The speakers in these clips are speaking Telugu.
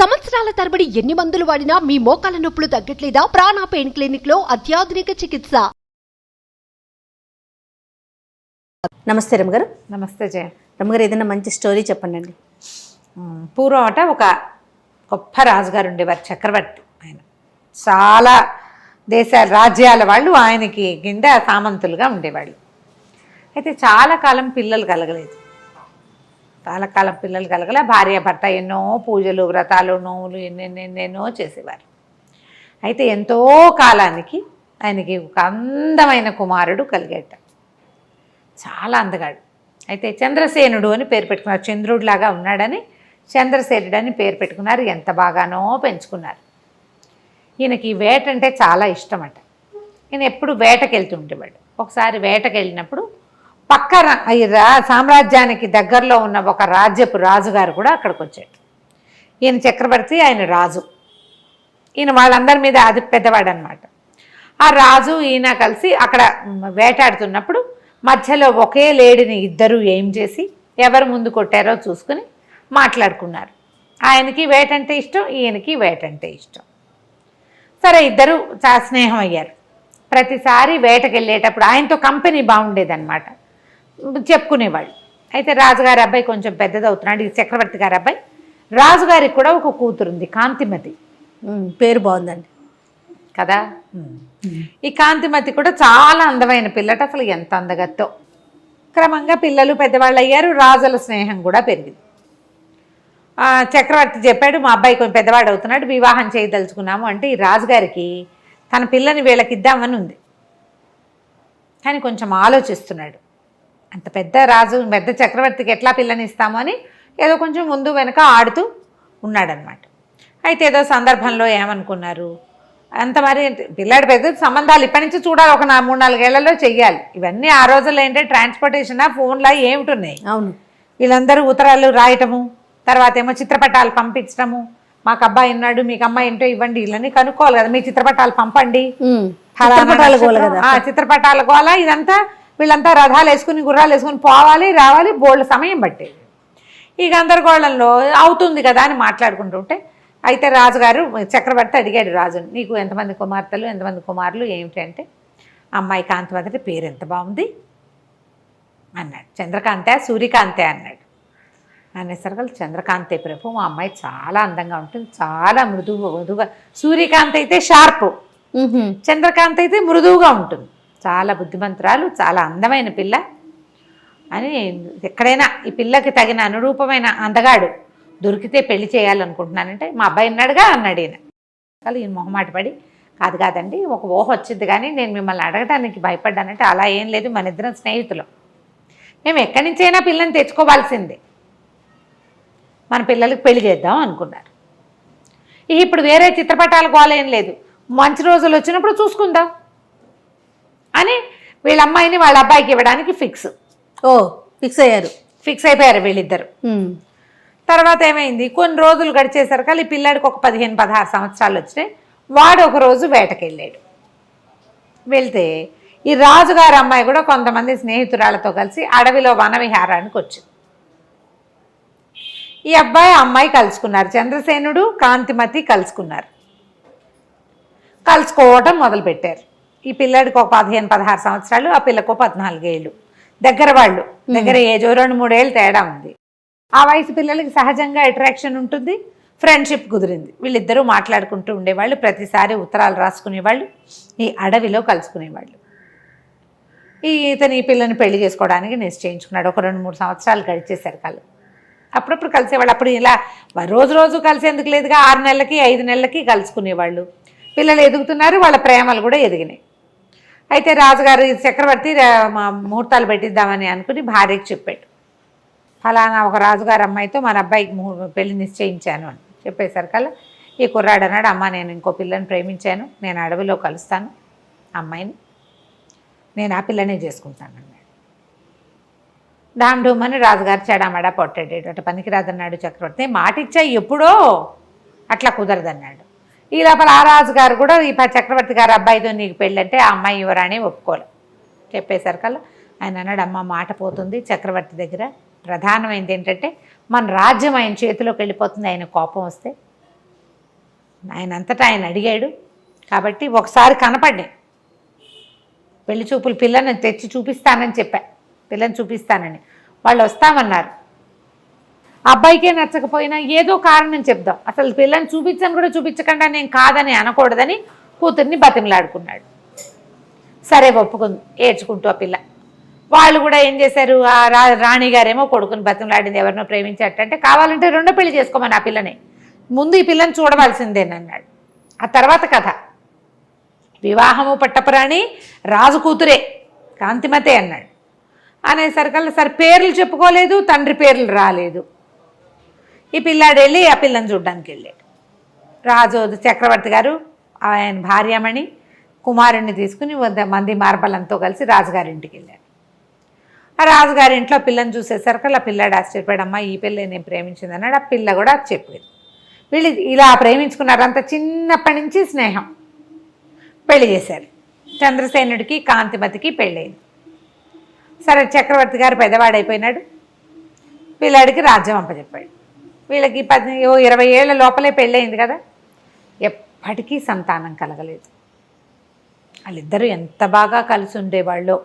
సంవత్సరాల తరబడి ఎన్ని మందులు వాడినా మీ మోకాల నొప్పులు తగ్గట్లేదా? ప్రాణ పెయిన్ క్లినిక్ లో అత్యాధునిక చికిత్స. నమస్తే రమ్మగారు. నమస్తే జయ. రమ్మగారు, ఏదైనా మంచి స్టోరీ చెప్పండి. పూర్వం ఒక గొప్ప రాజుగారు ఉండేవారు, చక్రవర్తి. ఆయన చాలా రాజ్యాల వాళ్ళు ఆయనకి కింద సామంతులుగా ఉండేవాళ్ళు. అయితే చాలా కాలం పిల్లలు కలగలేదు. భార్య భర్త ఎన్నో పూజలు, వ్రతాలు, నోవులు ఎన్నెన్నెన్నెన్నో చేసేవారు. అయితే ఎంతో కాలానికి ఆయనకి ఒక అందమైన కుమారుడు కలిగేట. చాలా అందగాడు. అయితే చంద్రసేనుడు అని పేరు పెట్టుకున్నారు. చంద్రుడిలాగా ఉన్నాడని చంద్రసేనుడు అని పేరు పెట్టుకున్నారు. ఎంత బాగానో పెంచుకున్నారు. ఈయనకి వేట అంటే చాలా ఇష్టమట. ఈయన ఎప్పుడు వేటకి వెళ్తుండేవాడు. ఒకసారి వేటకి వెళ్ళినప్పుడు పక్కన సామ్రాజ్యానికి దగ్గరలో ఉన్న ఒక రాజ్యపు రాజుగారు కూడా అక్కడికి వచ్చాడు. ఈయన చక్రవర్తి, ఆయన రాజు. ఈయన వాళ్ళందరి మీద అది పెద్దవాడు అనమాట. ఆ రాజు ఈయన కలిసి అక్కడ వేటాడుతున్నప్పుడు మధ్యలో ఒకే లేడిని ఇద్దరు ఏం చేసి ఎవరు ముందు కొట్టారో చూసుకుని మాట్లాడుకున్నారు. ఆయనకి వేటంటే ఇష్టం, ఈయనకి వేటంటే ఇష్టం. సరే, ఇద్దరు స్నేహం అయ్యారు. ప్రతిసారి వేటకి వెళ్ళేటప్పుడు ఆయనతో కంపెనీ బాగుండేదన్నమాట, చెప్పుకునేవాళ్ళు. అయితే రాజుగారి అబ్బాయి కొంచెం పెద్దదవుతున్నాడు. ఈ చక్రవర్తి గారి అబ్బాయి. రాజుగారికి కూడా ఒక కూతురుంది, కాంతిమతి. పేరు బాగుందండి కదా. ఈ కాంతిమతి కూడా చాలా అందమైన పిల్లట. అసలు ఎంత అందగత్తో. క్రమంగా పిల్లలు పెద్దవాళ్ళు అయ్యారు. రాజుల స్నేహం కూడా పెరిగింది. చక్రవర్తి చెప్పాడు, మా అబ్బాయి కొంచెం పెద్దవాడు అవుతున్నాడు, వివాహం చేయదలుచుకున్నాము అంటే ఈ రాజుగారికి తన పిల్లని వీళ్ళకి ఇద్దామని ఉంది. కానీ కొంచెం ఆలోచిస్తున్నాడు. అంత పెద్ద రాజు, పెద్ద చక్రవర్తికి ఎట్లా పిల్లని ఇస్తాము అని ఏదో కొంచెం ముందు వెనక ఆడుతూ ఉన్నాడనమాట. అయితే ఏదో సందర్భంలో ఏమనుకున్నారు, అంత మరి పిల్లాడి పెద్ద సంబంధాలు ఇప్పటి నుంచి చూడాలి, ఒక 3-4 ఏళ్లలో చెయ్యాలి. ఇవన్నీ ఆ రోజుల్లో ఏంటంటే ట్రాన్స్పోర్టేషన్, ఫోన్లా ఏమిటున్నాయి. అవును. వీళ్ళందరూ ఉత్తరాలు రాయటము, తర్వాత ఏమో చిత్రపటాలు పంపించడము. మాకు అబ్బాయి ఉన్నాడు, మీకు అమ్మాయి ఏంటో ఇవ్వండి, వీళ్ళని కనుక్కోవాలి కదా. మీ చిత్రపటాలు పంపండి, చిత్రపటాల గోల. ఇదంతా వీళ్ళంతా రథాలు వేసుకుని గుర్రాలు వేసుకుని పోవాలి రావాలి, బోల్డ్ సమయం పట్టేది. ఈ గందరగోళంలో అవుతుంది కదా అని మాట్లాడుకుంటుంటే అయితే రాజుగారు, చక్రవర్తి అడిగాడు రాజుని, నీకు ఎంతమంది కుమార్తెలు, ఎంతమంది కుమారులు, ఏమిటి అంటే అమ్మాయి కాంతిమతి పేరు ఎంత బాగుంది అన్నాడు. చంద్రకాంతే సూర్యకాంతే అన్నాడు. అనేసరికి చంద్రకాంతే ప్రభు, మా అమ్మాయి చాలా అందంగా ఉంటుంది, చాలా మృదువుగా. సూర్యకాంత్ అయితే షార్పు, చంద్రకాంత్ అయితే మృదువుగా ఉంటుంది, చాలా బుద్ధిమంతురాలు, చాలా అందమైన పిల్ల అని. ఎక్కడైనా ఈ పిల్లకి తగిన అనురూపమైన అందగాడు దొరికితే పెళ్లి చేయాలనుకుంటున్నానంటే మా అబ్బాయి ఉన్నాడుగా అన్నాడు ఈయన. కానీ ఈయన మొహమాట పడి, కాదండి, ఒక ఊహ వచ్చింది కానీ నేను మిమ్మల్ని అడగడానికి భయపడ్డానంటే అలా ఏం లేదు, మన ఇద్దరం స్నేహితులం, మేము ఎక్కడి నుంచైనా పిల్లని తెచ్చుకోవాల్సిందే, మన పిల్లలకి పెళ్లి చేద్దాం అనుకున్నారు. ఇప్పుడు వేరే చిత్రపటాల గోల ఏం లేదు, మంచి రోజులు వచ్చినప్పుడు చూసుకుందాం అని వీళ్ళ అమ్మాయిని వాళ్ళ అబ్బాయికి ఇవ్వడానికి ఫిక్స్ అయిపోయారు వీళ్ళిద్దరు. తర్వాత ఏమైంది, కొన్ని రోజులు గడిచేసరికి ఈ పిల్లాడికి ఒక 15-16 సంవత్సరాలు వచ్చినాయి. వాడు ఒక రోజు వేటకి వెళ్ళాడు. వెళ్తే ఈ రాజుగారి అమ్మాయి కూడా కొంతమంది స్నేహితురాలతో కలిసి అడవిలో వనవిహారానికి వచ్చింది. ఈ అబ్బాయి అమ్మాయి కలుసుకున్నారు. చంద్రసేనుడు కాంతిమతి కలుసుకోవటం మొదలుపెట్టారు. ఈ పిల్లాడికి ఒక 15-16 సంవత్సరాలు, ఆ పిల్లకు 14 ఏళ్ళు. దగ్గర ఏజో 2-3 ఏళ్ళు తేడా ఉంది. ఆ వయసు పిల్లలకి సహజంగా అట్రాక్షన్ ఉంటుంది, ఫ్రెండ్షిప్ కుదిరింది. వీళ్ళిద్దరూ మాట్లాడుకుంటూ ఉండేవాళ్ళు, ప్రతిసారి ఉత్తరాలు రాసుకునేవాళ్ళు, ఈ అడవిలో కలుసుకునేవాళ్ళు. ఈ పిల్లని పెళ్లి చేసుకోవడానికి నిశ్చయించుకున్నాడు. ఒక 2-3 సంవత్సరాలు గడిచేసరికి వాళ్ళు అప్పుడప్పుడు కలిసేవాళ్ళు. అప్పుడు ఇలా రోజు కలిసేందుకు లేదుగా, 6 నెలలకి 5 నెలలకి కలుసుకునేవాళ్ళు. పిల్లలు ఎదుగుతున్నారు, వాళ్ళ ప్రేమలు కూడా ఎదిగినాయి. అయితే రాజుగారు చక్రవర్తి ముహూర్తాలు పెట్టిద్దామని అనుకుని భార్యకి చెప్పాడు, ఫలానా ఒక రాజుగారి అమ్మాయితో మన అబ్బాయికి పెళ్లి నిశ్చయించాను అని చెప్పేసరికల్లా ఈ కుర్రాడు అన్నాడు, అమ్మ నేను ఇంకో పిల్లని ప్రేమించాను, నేను అడవిలో కలుస్తాను అమ్మాయిని, నేను ఆ పిల్లనే చేసుకుంటాను అన్నాడు. డామ్ డూమ్ అని రాజుగారు చెడామడా పొట్టాడు. అటు పనికిరాదన్నాడు చక్రవర్తి. మాట ఇచ్చా ఎప్పుడో, అట్లా కుదరదన్నాడు. ఈ లోపల ఆ రాజుగారు కూడా ఈ చక్రవర్తి గారు అబ్బాయితో నీకు పెళ్ళంటే ఆ అమ్మాయి యువరాణి ఒప్పుకోలే. చెప్పేసరికల్లా ఆయన అన్నాడు, అమ్మ మాట పోతుంది చక్రవర్తి దగ్గర, ప్రధానమైనది ఏంటంటే మన రాజ్యం ఆయన చేతిలోకి వెళ్ళిపోతుంది, ఆయన కోపం వస్తే ఆయన అంతటా ఆయన అడిగాడు కాబట్టి ఒకసారి కనపడ్డాయి. పెళ్లి చూపులు పిల్లని తెచ్చి చూపిస్తానని చెప్పా, పిల్లని చూపిస్తానని. వాళ్ళు వస్తామన్నారు. అబ్బాయికే నచ్చకపోయినా ఏదో కారణం చెప్దాం, అసలు పిల్లని చూపించని కూడా చూపించకుండా నేను కాదని అనకూడదని కూతుర్ని బతిమలాడుకున్నాడు. సరే ఒప్పుకుంది, ఏడ్చుకుంటూ ఆ పిల్ల. వాళ్ళు కూడా ఏం చేశారు, ఆ రాణి గారేమో కొడుకుని బతిమలాడింది, ఎవరినో ప్రేమించేటంటే కావాలంటే రెండో పెళ్లి చేసుకోమని ఆ పిల్లని, ముందు ఈ పిల్లని చూడవలసిందేనన్నాడు. ఆ తర్వాత కథ, వివాహము పట్టపురాణి రాజు కూతురే కాంతిమతే అన్నాడు. అనేసరికల్లా సరే పేర్లు చెప్పుకోలేదు, తండ్రి పేర్లు రాలేదు. ఈ పిల్లాడు వెళ్ళి ఆ పిల్లని చూడ్డానికి వెళ్ళాడు. రాజు చక్రవర్తి గారు ఆయన భార్యమణి కుమారుణ్ణి తీసుకుని మంది మార్బలంతో కలిసి రాజుగారింటికి వెళ్ళాడు. ఆ రాజుగారింట్లో పిల్లని చూసేసరికి ఆ పిల్లాడు ఆశ్చర్యపడమ్మా ఈ పిల్ల నేను ప్రేమించింది అన్నాడు. ఆ పిల్ల కూడా చెప్పింది. వీళ్ళు ఇలా ప్రేమించుకున్నారు, అంత చిన్నప్పటి నుంచి స్నేహం. పెళ్లి చేశారు. చంద్రసేనుడికి కాంతిమతికి పెళ్ళయింది. సరే చక్రవర్తి గారు పెద్దవాడైపోయినాడు, పిల్లాడికి రాజ్యం అప్పచెప్పాడు. వీళ్ళకి 20 ఏళ్ల లోపలే పెళ్ళయింది కదా, ఎప్పటికీ సంతానం కలగలేదు. వాళ్ళిద్దరూ ఎంత బాగా కలిసి ఉండేవాళ్ళు.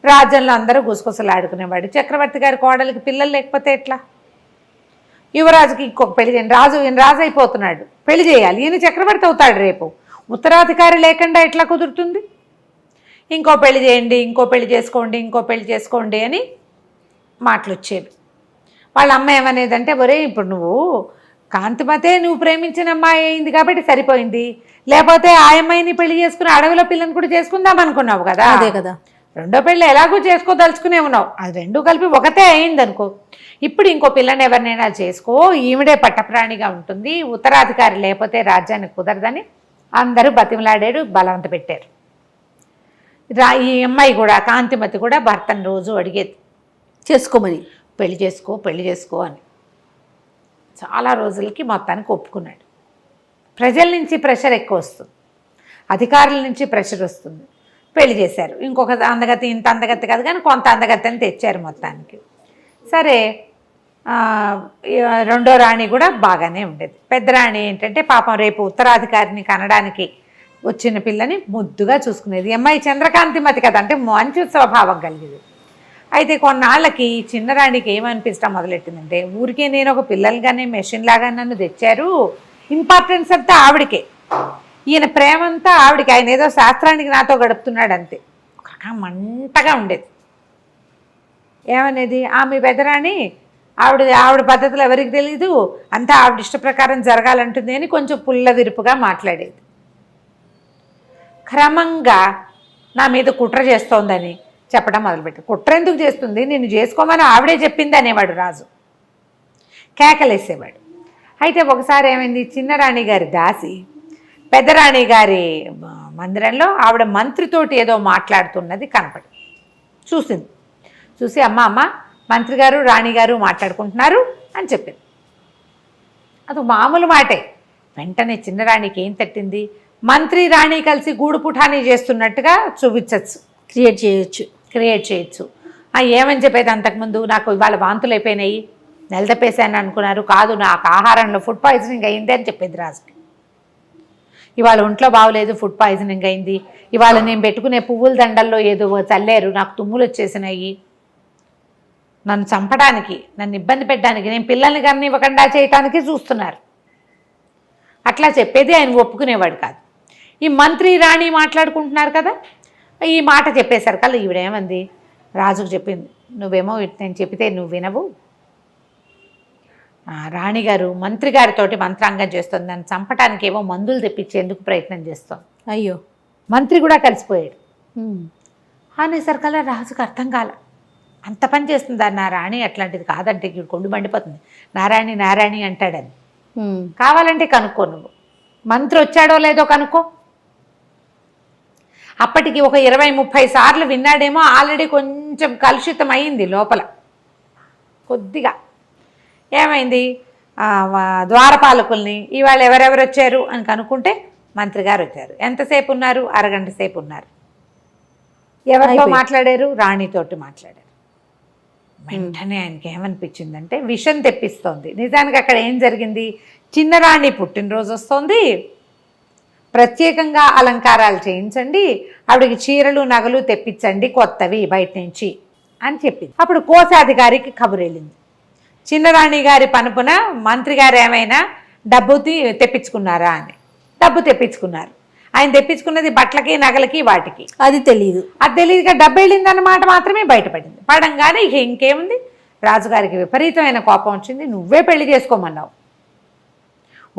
రాజ్యంలో అందరూ గుసగుసలాడుకునేవాడు. చక్రవర్తి గారి కోడలికి పిల్లలు లేకపోతే ఎట్లా? యువరాజుకి ఇంకొక పెళ్లి చేయండి, రాజు అయిపోతున్నాడు, పెళ్లి చేయాలి, ఈయన చక్రవర్తి అవుతాడు రేపు, ఉత్తరాధికారి లేకుండా ఎట్లా కుదురుతుంది? ఇంకో పెళ్లి చేయండి, ఇంకో పెళ్లి చేసుకోండి, ఇంకో పెళ్లి చేసుకోండి అని మాటలు వచ్చేవి. వాళ్ళ అమ్మ ఏమనేదంటే, ఒరే ఇప్పుడు నువ్వు కాంతిమతే నువ్వు ప్రేమించిన అమ్మాయి అయింది కాబట్టి సరిపోయింది, లేకపోతే ఆ అమ్మాయిని పెళ్లి చేసుకుని అడవిలో పిల్లని కూడా చేసుకుందాం అనుకున్నావు కదా, అదే కదా, రెండో పెళ్ళి ఎలాగో చేసుకోదలుచుకునే ఉన్నావు, అది రెండు కలిపి ఒకటే అయింది అనుకో, ఇప్పుడు ఇంకో పిల్లని ఎవరినైనా చేసుకో, ఈవిడే పట్టప్రాణిగా ఉంటుంది, ఉత్తరాధికారి లేకపోతే రాజ్యానికి కుదరదని అందరూ బతిమలాడాడు, బలవంత పెట్టారు. ఈ అమ్మాయి కూడా కాంతిమతి కూడా భర్తను రోజు అడిగేది చేసుకోమని, పెళ్లి చేసుకో అని. చాలా రోజులకి మొత్తానికి ఒప్పుకున్నాడు. ప్రజల నుంచి ప్రెషర్ ఎక్కువ వస్తుంది, అధికారుల నుంచి ప్రెషర్ వస్తుంది. పెళ్లి చేశారు. ఇంకొక అందగతి, ఇంత అందగతి కాదు కానీ కొంత అందగతిని తెచ్చారు మొత్తానికి. సరే రెండో రాణి కూడా బాగానే ఉండేది. పెద్ద రాణి ఏంటంటే పాపం రేపు ఉత్తరాధికారిని కనడానికి వచ్చిన పిల్లని ముద్దుగా చూసుకునేది. అమ్మాయి చంద్రకాంతిమతి కదా, అంటే మంచి స్వభావం కలిగేది. అయితే కొన్నాళ్ళకి చిన్నరాణికి ఏమనిపించడం మొదలెట్టిందంటే, ఊరికే నేను ఒక పిల్లలుగానే మెషిన్ లాగా నన్ను తెచ్చారు, ఇంపార్టెన్స్ అంతా ఆవిడికే, ఈయన ప్రేమంతా ఆవిడికి, ఆయన ఏదో శాస్త్రానికి నాతో గడుపుతున్నాడు అంతే. ఒక రకంగా మంటగా ఉండేది. ఏమనేది, ఆమె పెద్దరాణి ఆవిడ పద్ధతులు ఎవరికి తెలీదు, అంతా ఆవిడ ఇష్ట ప్రకారం జరగాలంటుంది అని కొంచెం పుల్ల విరుపుగా మాట్లాడేది. క్రమంగా నా మీద కుట్ర చేస్తోందని చెప్పడం మొదలుపెట్టి, కుట్ర ఎందుకు చేస్తుంది, నిన్ను చేసుకోమని ఆవిడే చెప్పింది అనేవాడు రాజు, కేకలేసేవాడు. అయితే ఒకసారి ఏమైంది, చిన్నరాణి గారి దాసి పెద్దరాణి గారి మందిరంలో ఆవిడ మంత్రితోటి ఏదో మాట్లాడుతున్నది కనపడి చూసింది. చూసి అమ్మ మంత్రి గారు రాణిగారు మాట్లాడుకుంటున్నారు అని చెప్పింది. అది మామూలు మాటే. వెంటనే చిన్నరాణికి ఏం తట్టింది, మంత్రి రాణి కలిసి గూడు పుఠానీ చేస్తున్నట్టుగా చూపించచ్చు, క్రియేట్ చేయొచ్చు. ఏమని చెప్పేది, అంతకుముందు నాకు ఇవాళ వాంతులు అయిపోయినాయి, నెలదప్పేసాను అనుకున్నారు, కాదు నాకు ఆహారంలో ఫుడ్ పాయిజనింగ్ అయింది అని చెప్పేది రాజుకి. ఇవాళ ఒంట్లో బాగోలేదు, ఫుడ్ పాయిజనింగ్ అయింది, ఇవాళ నేను పెట్టుకునే పువ్వుల దండల్లో ఏదో చల్లారు, నాకు తుమ్ములు వచ్చేసినాయి, నన్ను చంపడానికి, నన్ను ఇబ్బంది పెట్టడానికి, నేను పిల్లల్ని కానీ ఇవ్వకుండా చేయటానికి చూస్తున్నారు, అట్లా చెప్పేది. ఆయన ఒప్పుకునేవాడు కాదు. ఈ మంత్రి రాణి మాట్లాడుకుంటున్నారు కదా, ఈ మాట చెప్పేసరికల్లా ఈవిడేమంది, రాజుకు చెప్పింది, నువ్వేమో నేను చెప్తే నువ్వు వినవు, రాణిగారు మంత్రి గారితోటి మంత్రాంగం చేస్తుంది, నన్ను చంపటానికి ఏమో మందులు తెప్పించేందుకు ప్రయత్నం చేస్తాం. అయ్యో, మంత్రి కూడా కలిసిపోయాడు. అనేసరికల్లా రాజుకు అర్థం కాల, అంత పని చేస్తుందా నా రాణి, అట్లాంటిది కాదంటే కొండు మండిపోతుంది, నారాయణి అంటాడని. కావాలంటే కనుక్కో, నువ్వు మంత్రి వచ్చాడో లేదో కనుక్కో. అప్పటికి ఒక 20-30 సార్లు విన్నాడేమో, ఆల్రెడీ కొంచెం కలుషితం అయింది లోపల కొద్దిగా. ఏమైంది, ద్వారపాలకుల్ని ఇవాళ ఎవరెవరు వచ్చారు అని కనుక్కుంటే మంత్రి గారు వచ్చారు. ఎంతసేపు ఉన్నారు, అరగంట సేపు ఉన్నారు. ఎవరితో మాట్లాడారు, రాణితోటి మాట్లాడారు. వెంటనే ఆయనకి ఏమనిపించిందంటే విషం తెప్పిస్తోంది. నిజానికి అక్కడ ఏం జరిగింది, చిన్నరాణి పుట్టినరోజు వస్తోంది, ప్రత్యేకంగా అలంకారాలు చేయించండి, ఆవిడకి చీరలు నగలు తెప్పించండి కొత్తవి బయట నుంచి అని చెప్పింది. అప్పుడు కోశాధికారికి కబురు వెళ్ళింది, చిన్నరాణి గారి పనుపున మంత్రి గారు ఏమైనా డబ్బు తెప్పించుకున్నారా అని. డబ్బు తెప్పించుకున్నారు. ఆయన తెప్పించుకున్నది బట్టలకి నగలకి వాటికి. అది తెలియదు. అది తెలియదుగా డబ్బు వెళ్ళిందన్నమాట మాత్రమే బయటపడింది. పడంగానే ఇక ఇంకేముంది, రాజుగారికి విపరీతమైన కోపం వచ్చింది. నువ్వే పెళ్లి చేసుకోమన్నావు,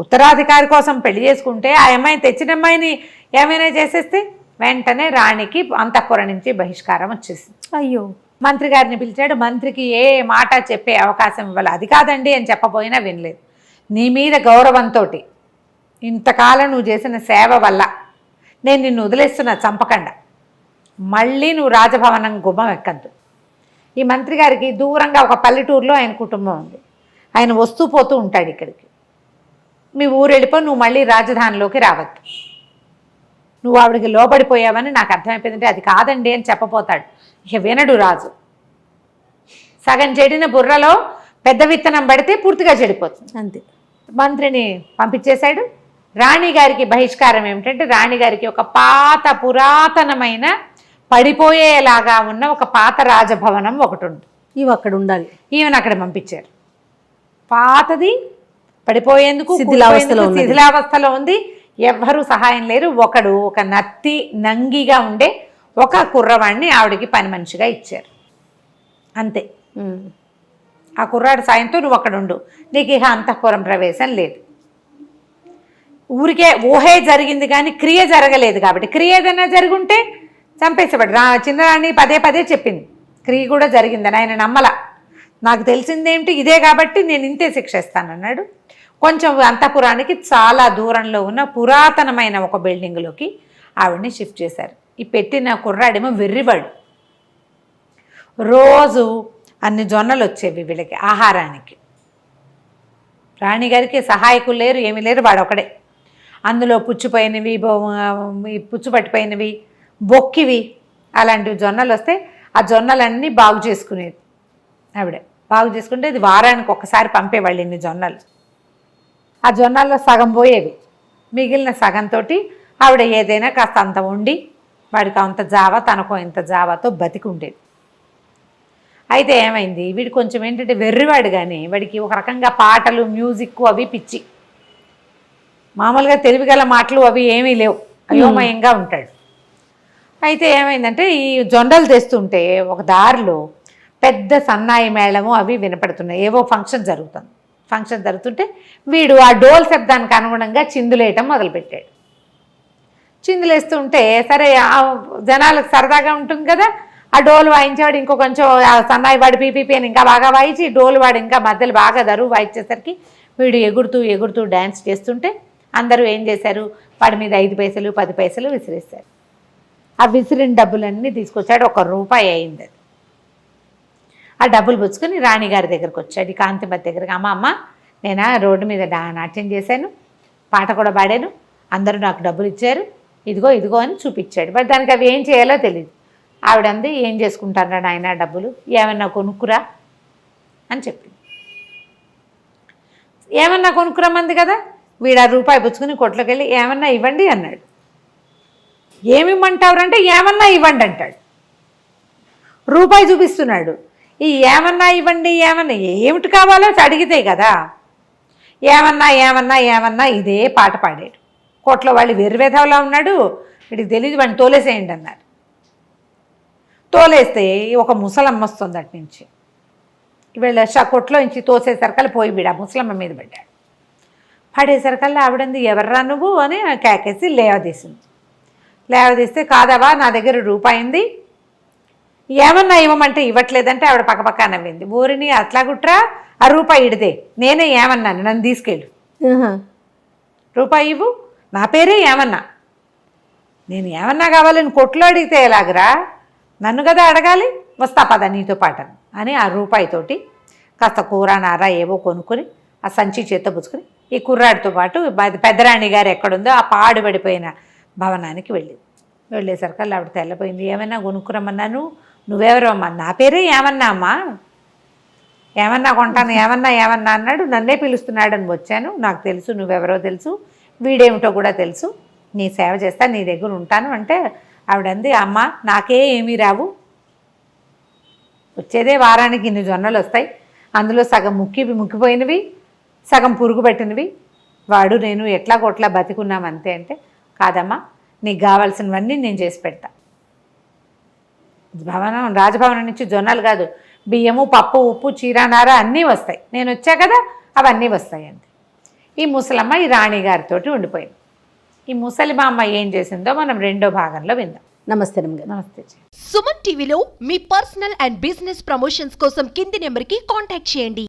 ఉత్తరాధికారి కోసం పెళ్లి చేసుకుంటే ఆ అమ్మాయిని తెచ్చిన అమ్మాయిని ఏమైనా చేసేస్తే వెంటనే రాణికి అంతఃపురం నుంచి బహిష్కారం వచ్చేసింది. అయ్యో. మంత్రి గారిని పిలిచాడు. మంత్రికి ఏ మాట చెప్పే అవకాశం ఇవ్వాలి. అది కాదండి అని చెప్పబోయినా వినలేదు. నీ మీద గౌరవంతో ఇంతకాలం నువ్వు చేసిన సేవ వల్ల నేను నిన్ను వదిలేస్తున్నా, చంపకుండా. మళ్ళీ నువ్వు రాజభవనం గుమ్మం ఎక్కద్దు. ఈ మంత్రి గారికి దూరంగా ఒక పల్లెటూరులో ఆయన కుటుంబం ఉంది. ఆయన వస్తూ పోతూ ఉంటాడు ఇక్కడికి. మీ ఊరు వెళ్ళిపో, నువ్వు మళ్ళీ రాజధానిలోకి రావద్దు. నువ్వు ఆవిడకి లోబడిపోయావని నాకు అర్థమైపోయిందంటే అది కాదండి అని చెప్పపోతాడు. ఇక వినడు రాజు. సగం చెడిన బుర్రలో పెద్ద విత్తనం పడితే పూర్తిగా చెడిపోతుంది. అంతే. మంత్రిని పంపించేశాడు. రాణిగారికి బహిష్కారం ఏమిటంటే, రాణిగారికి ఒక పాత పురాతనమైన పడిపోయేలాగా ఉన్న ఒక పాత రాజభవనం ఒకటి ఉంది. ఇవి అక్కడ ఉండాలి. ఈమెను అక్కడ పంపించారు. పాతది, పడిపోయేందుకు శిథిలావస్థలో ఉంది. ఎవ్వరూ సహాయం లేరు. ఒకడు ఒక నత్తి నంగిగా ఉండే ఒక కుర్రవాడిని ఆవిడకి పని మనిషిగా ఇచ్చారు. అంతే. ఆ కుర్రాడి సాయంతో నువ్వు అక్కడ ఉండు, నీకు ఇక అంతఃపురం ప్రవేశం లేదు. ఊరికే ఊహే జరిగింది కానీ క్రియ జరగలేదు. కాబట్టి క్రియ ఏదైనా జరుగుంటే చంపేసేవాడు. చిన్నరాణి పదే పదే చెప్పింది క్రియ కూడా జరిగిందని. ఆయన నమ్మల. నాకు తెలిసిందేమిటి ఇదే కాబట్టి నేను ఇంతే శిక్ష ఇస్తానన్నాడు. కొంచెం అంతఃపురానికి చాలా దూరంలో ఉన్న పురాతనమైన ఒక బిల్డింగ్లోకి ఆవిడని షిఫ్ట్ చేశారు. ఈ పెట్టిన కుర్రాడేమో వెర్రివాడు. రోజు అన్ని జొన్నలు వచ్చేవి వీళ్ళకి ఆహారానికి. రాణిగారికి సహాయకులు లేరు, ఏమీ లేరు, వాడు ఒకడే. అందులో పుచ్చిపోయినవి, పుచ్చుపట్టిపోయినవి, బొక్కివి అలాంటివి జొన్నలు వస్తే ఆ జొన్నలన్నీ బాగు చేసుకునేది ఆవిడ. బాగు చేసుకుంటే అది వారానికి ఒకసారి పంపేవాళ్ళు ఇన్ని జొన్నలు. ఆ జొన్నల్లో సగం పోయేవి. మిగిలిన సగంతో ఆవిడ ఏదైనా కాస్త అంత వండి వాడికి అంత జావా, తనకో ఇంత జావాతో బతికి ఉండేది. అయితే ఏమైంది, వీడు కొంచెం ఏంటంటే వెర్రివాడు, కానీ వాడికి ఒక రకంగా పాటలు, మ్యూజిక్ అవి పిచ్చి. మామూలుగా తెలివిగల మాటలు అవి ఏమీ లేవు, అయోమయంగా ఉంటాడు. అయితే ఏమైందంటే ఈ జొండలు తెస్తుంటే ఒక దారిలో పెద్ద సన్నాయి మేళము అవి వినపడుతున్నాయి. ఏవో ఫంక్షన్ జరుగుతుంది. ఫంక్షన్ జరుగుతుంటే వీడు ఆ డోల్ శబ్దానికి అనుగుణంగా చిందులేయటం మొదలుపెట్టాడు. చిందులేస్తుంటే సరే జనాలకు సరదాగా ఉంటుంది కదా, ఆ డోలు వాయించేవాడు ఇంకో కొంచెం సన్నాయి వాడు పీపీపీ అని ఇంకా బాగా వాయించి, డోలు వాడు ఇంకా మధ్యలో బాగా దరువు వాయించేసరికి వీడు ఎగురుతూ ఎగురుతూ డ్యాన్స్ చేస్తుంటే అందరూ ఏం చేశారు, వాడి మీద 5 పైసలు 10 పైసలు విసిరేశారు. ఆ విసిరిన డబ్బులన్నీ తీసుకొచ్చాడు. 1 రూపాయి అయింది అది. ఆ డబ్బులు పుచ్చుకొని రాణిగారి దగ్గరకు వచ్చాడు, కాంతిమతి దగ్గరికి. అమ్మ నేను రోడ్డు మీద నాట్యం చేశాను, పాట కూడా పాడాను, అందరూ నాకు డబ్బులు ఇచ్చారు, ఇదిగో ఇదిగో అని చూపించాడు. బట్ దానికి అవి ఏం చేయాలో తెలియదు. ఆవిడంది, ఏం చేసుకుంటారా నాయన డబ్బులు, ఏమన్నా కొనుక్కురా అని చెప్పింది. ఏమన్నా కొనుక్కురమ్మంది కదా. వీడు 1 రూపాయి పుచ్చుకుని కొట్లోకి వెళ్ళి ఏమన్నా ఇవ్వండి అన్నాడు. ఏమిమ్మంటావురంటే ఏమన్నా ఇవ్వండి అంటాడు. రూపాయి చూపిస్తున్నాడు. ఈ ఏమన్నా ఇవ్వండి, ఏమన్నా ఏమిటి కావాలో అడిగితే కదా. ఏమన్నా ఏమన్నా ఏమన్నా ఇదే పాట పాడాడు. కోట్లో వాళ్ళు వెర్రివేధవలా ఉన్నాడు, వీడికి తెలియదు, వాడిని తోలేసేయండి అన్నారు. తోలేస్తే ఒక ముసలమ్మ వస్తుంది అటు నుంచి. వీళ్ళ కొట్లో నుంచి తోసేసరికల్లా పోయి వీడు ఆ ముసలమ్మ మీద పడ్డాడు. పడేసరికల్లా ఆవిడంది, ఎవర్రా నువ్వు అని కేకేసి లేవదీసింది. లేవదీస్తే, కాదవా నా దగ్గర రూపాయి ఉంది, ఏమన్నా ఇవ్వమంటే ఇవ్వట్లేదంటే ఆవిడ పక్కపక్క నవ్వింది. ఊరిని అట్లా గుట్రా, 1 రూపాయి ఇడితే నేనే ఏమన్నాను, నన్ను తీసుకెళ్ళు, రూపాయి ఇవ్వు, నా పేరే ఏమన్నా, నేను ఏమన్నా కావాలని కొట్లో అడిగితే ఎలాగరా, నన్ను కదా అడగాలి, వస్తా పద నీతో పాటు అని 1 రూపాయితోటి కాస్త కూర నార ఏవో కొనుక్కొని ఆ సంచి చేత్తో పుచ్చుకొని ఈ కుర్రాడితో పాటు పెద్దరాణి గారు ఎక్కడుందో ఆ పాడుపడిపోయిన భవనానికి వెళ్ళేసరికి ఆవిడ తెల్లపోయింది. ఏమైనా కొనుక్కురమ్మన్నాను, నువ్వెవరో అమ్మా, నా పేరే ఏమన్నా అమ్మా, ఏమన్నా కొంటాను ఏమన్నా అన్నాడు. నన్నే పిలుస్తున్నాడని వచ్చాను. నాకు తెలుసు నువ్వెవరో తెలుసు, వీడేమిటో కూడా తెలుసు, నీ సేవ చేస్తా, నీ దగ్గర ఉంటాను అంటే ఆవిడంది, అమ్మ నాకే ఏమీ రావు, వచ్చేదే వారానికి ఇన్ని జొన్నలు వస్తాయి, అందులో సగం ముక్కిపోయినవి, సగం పురుగు పెట్టినవి, వాడు నేను ఎట్లా కొట్లా బతికున్నాం అంతే అంటే, కాదమ్మా నీకు కావాల్సినవన్నీ నేను చేసి పెడతా. రాజభవనం నుంచి జొన్నలు కాదు, బియ్యము, పప్పు, ఉప్పు, చీరానార అన్నీ వస్తాయి, నేను వచ్చా కదా అవన్నీ వస్తాయి అంతే. ఈ ముసలమ్మ ఈ రాణిగారితో ఉండిపోయింది. ఈ ముసలి మా అమ్మ ఏం చేసిందో మనం రెండో భాగంలో విందాం. నమస్తే రమ్మగారు. నమస్తే. సుమన్ టీవీలో మీ పర్సనల్ అండ్ బిజినెస్ ప్రమోషన్స్ కోసం కింది నెంబర్కి కాంటాక్ట్ చేయండి.